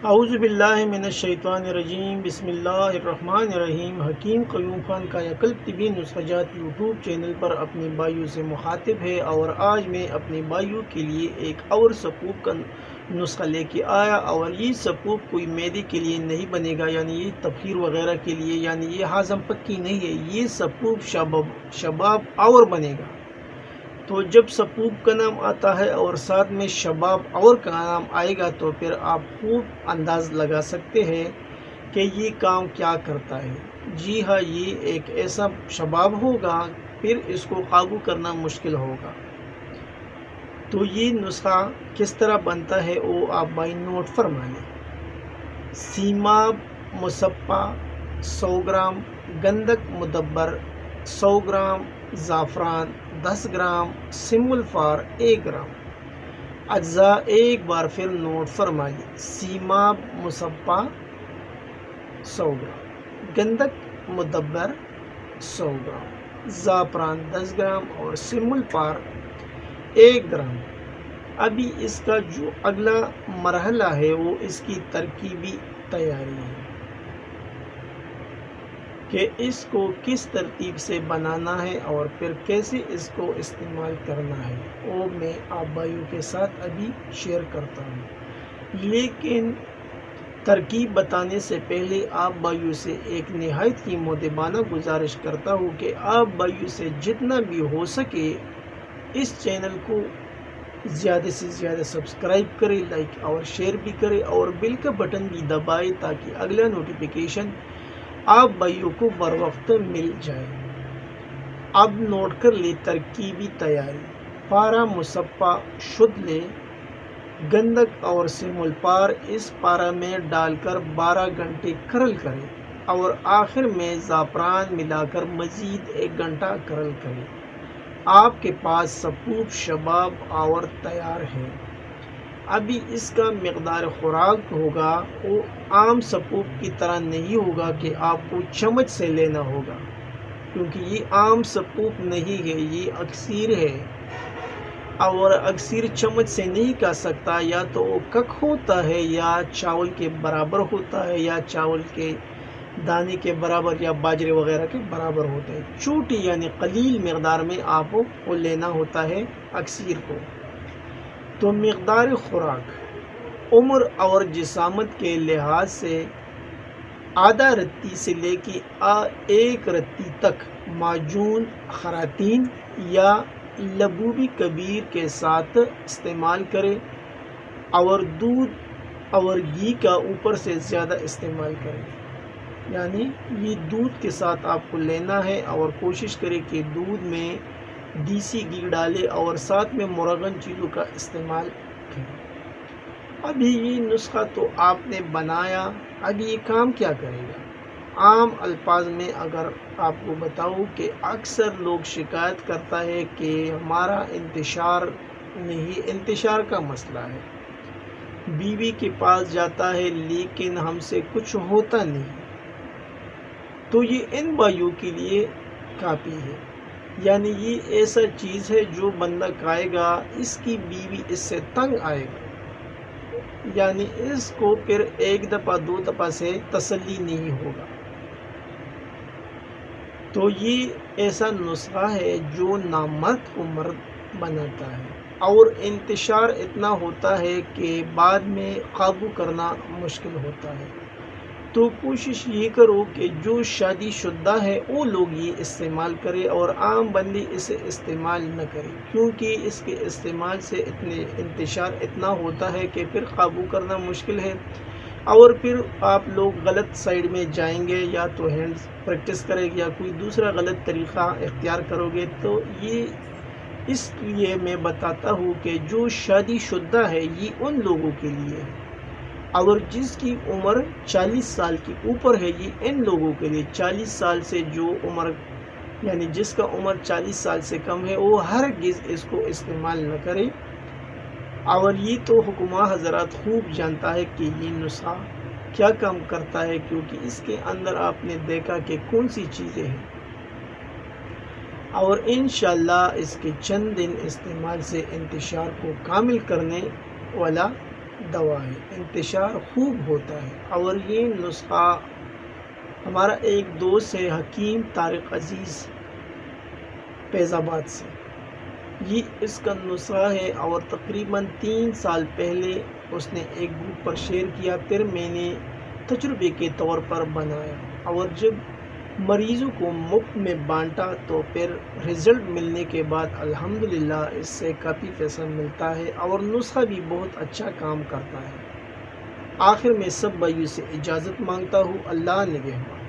اعوذ باللہ من الشیطان الرجیم، بسم اللہ الرحمن الرحیم۔ حکیم قیوم خان کا یا قلب طبی نسخہ جات یوٹیوب چینل پر اپنے بھائیوں سے مخاطب ہے، اور آج میں اپنے بھائیوں کے لیے ایک اور سپوپ کا نسخہ لے کے آیا، اور یہ سپوپ کوئی معدے کے لیے نہیں بنے گا، یعنی یہ تبخیر وغیرہ کے لیے، یعنی یہ ہاضم پکی نہیں ہے۔ یہ سپوپ شباب اور بنے گا۔ تو جب سپوپ کا نام آتا ہے اور ساتھ میں شباب اور کا نام آئے گا تو پھر آپ خوب انداز لگا سکتے ہیں کہ یہ کام کیا کرتا ہے۔ جی ہاں، یہ ایک ایسا شباب ہوگا، پھر اس کو قابو کرنا مشکل ہوگا۔ تو یہ نسخہ کس طرح بنتا ہے وہ آپ بھائی نوٹ فرما لیں۔ سیماب مصفا 100 گرام، گندک مدبر 100 گرام، زعفران 10 گرام، سم الفار 1 گرام۔ اجزاء ایک بار پھر نوٹ فرما لیں۔ سیماب مصفا 100 گرام، گندک مدبر 100 گرام، زعفران 10 گرام اور سم الفار 1 گرام۔ ابھی اس کا جو اگلا مرحلہ ہے وہ اس کی ترکیبی تیاری ہے کہ اس کو کس ترتیب سے بنانا ہے اور پھر کیسے اس کو استعمال کرنا ہے، وہ میں آپ بھائیوں کے ساتھ ابھی شیئر کرتا ہوں۔ لیکن ترکیب بتانے سے پہلے آپ بھائیوں سے ایک نہایت ہی مؤدبانہ گزارش کرتا ہوں کہ آپ بھائیوں سے جتنا بھی ہو سکے اس چینل کو زیادہ سے زیادہ سبسکرائب کرے، لائک اور شیئر بھی کرے، اور بیل کا بٹن بھی دبائے تاکہ اگلا نوٹیفیکیشن آپ بھائیوں کو بر وقت مل جائے۔ اب نوٹ کر لے ترکیبی تیاری۔ پارا مصفا شدھ لے، گندک اور سم الفار اس پارا میں ڈال کر 12 گھنٹے کرل کرے، اور آخر میں زعفران ملا کر مزید 1 گھنٹہ کرل کرے۔ آپ کے پاس سپوپ شباب اور تیار ہے۔ ابھی اس کا مقدار خوراک ہوگا وہ عام سپوپ کی طرح نہیں ہوگا کہ آپ کو چمچ سے لینا ہوگا، کیونکہ یہ عام سپوپ نہیں ہے، یہ اکثیر ہے، اور اکثیر چمچ سے نہیں کھا سکتا، یا تو وہ کک ہوتا ہے یا چاول کے برابر ہوتا ہے، یا چاول کے دانے کے برابر یا باجرے وغیرہ کے برابر ہوتا ہے۔ چھوٹی یعنی قلیل مقدار میں آپ کو لینا ہوتا ہے اکثیر کو۔ تو مقدار خوراک عمر اور جسامت کے لحاظ سے آدھا رتی سے لے کے 1 رتی تک معجون خراطین یا لبوبی کبیر کے ساتھ استعمال کرے، اور دودھ اور گھی کا اوپر سے زیادہ استعمال کرے، یعنی یہ دودھ کے ساتھ آپ کو لینا ہے، اور کوشش کرے کہ دودھ میں دیسی گھی ڈالے اور ساتھ میں مرغن چیزوں کا استعمال کرے۔ ابھی یہ نسخہ تو آپ نے بنایا، ابھی یہ کام کیا کرے گا؟ عام الفاظ میں اگر آپ کو بتاؤں کہ اکثر لوگ شکایت کرتا ہے کہ ہمارا انتشار نہیں، انتشار کا مسئلہ ہے، بیوی کے پاس جاتا ہے لیکن ہم سے کچھ ہوتا نہیں، تو یہ ان بھائیوں کے لیے کافی ہے۔ یعنی یہ ایسا چیز ہے جو بندہ کھائے گا اس کی بیوی اس سے تنگ آئے گا، یعنی اس کو پھر 1 دفعہ 2 دفعہ سے تسلی نہیں ہوگا۔ تو یہ ایسا نسخہ ہے جو نامرد کو مرد بناتا ہے، اور انتشار اتنا ہوتا ہے کہ بعد میں قابو کرنا مشکل ہوتا ہے۔ تو کوشش یہ کرو کہ جو شادی شدہ ہے وہ لوگ یہ استعمال کرے، اور عام بندی اسے استعمال نہ کرے، کیونکہ اس کے استعمال سے انتشار اتنا ہوتا ہے کہ پھر قابو کرنا مشکل ہے، اور پھر آپ لوگ غلط سائیڈ میں جائیں گے، یا تو ہینڈ پریکٹس کرے گے یا کوئی دوسرا غلط طریقہ اختیار کرو گے۔ تو یہ اس لیے میں بتاتا ہوں کہ جو شادی شدہ ہے یہ ان لوگوں کے لیے ہے، اور جس کی عمر 40 سال کی اوپر ہے یہ ان لوگوں کے لیے۔ 40 سال سے جو عمر، یعنی جس کا عمر 40 سال سے کم ہے، وہ ہرگز اس کو استعمال نہ کرے۔ اور یہ تو حکماں حضرات خوب جانتا ہے کہ یہ نسخہ کیا کام کرتا ہے، کیونکہ اس کے اندر آپ نے دیکھا کہ کون سی چیزیں ہیں، اور انشاءاللہ اس کے چند دن استعمال سے انتشار کو کامل کرنے والا دوا ہے، انتشار خوب ہوتا ہے۔ اور یہ نسخہ ہمارا ایک دوست ہے حکیم طارق عزیز فیض آباد سے، یہ اس کا نسخہ ہے اور تقریباً 3 سال پہلے اس نے ایک گروپ پر شیئر کیا، پھر میں نے تجربے کے طور پر بنایا اور جب مریضوں کو مفت میں بانٹا تو پھر رزلٹ ملنے کے بعد الحمدللہ اس سے کافی پیسہ ملتا ہے اور نسخہ بھی بہت اچھا کام کرتا ہے۔ آخر میں سب بھائیوں سے اجازت مانگتا ہوں، اللہ نگہبان۔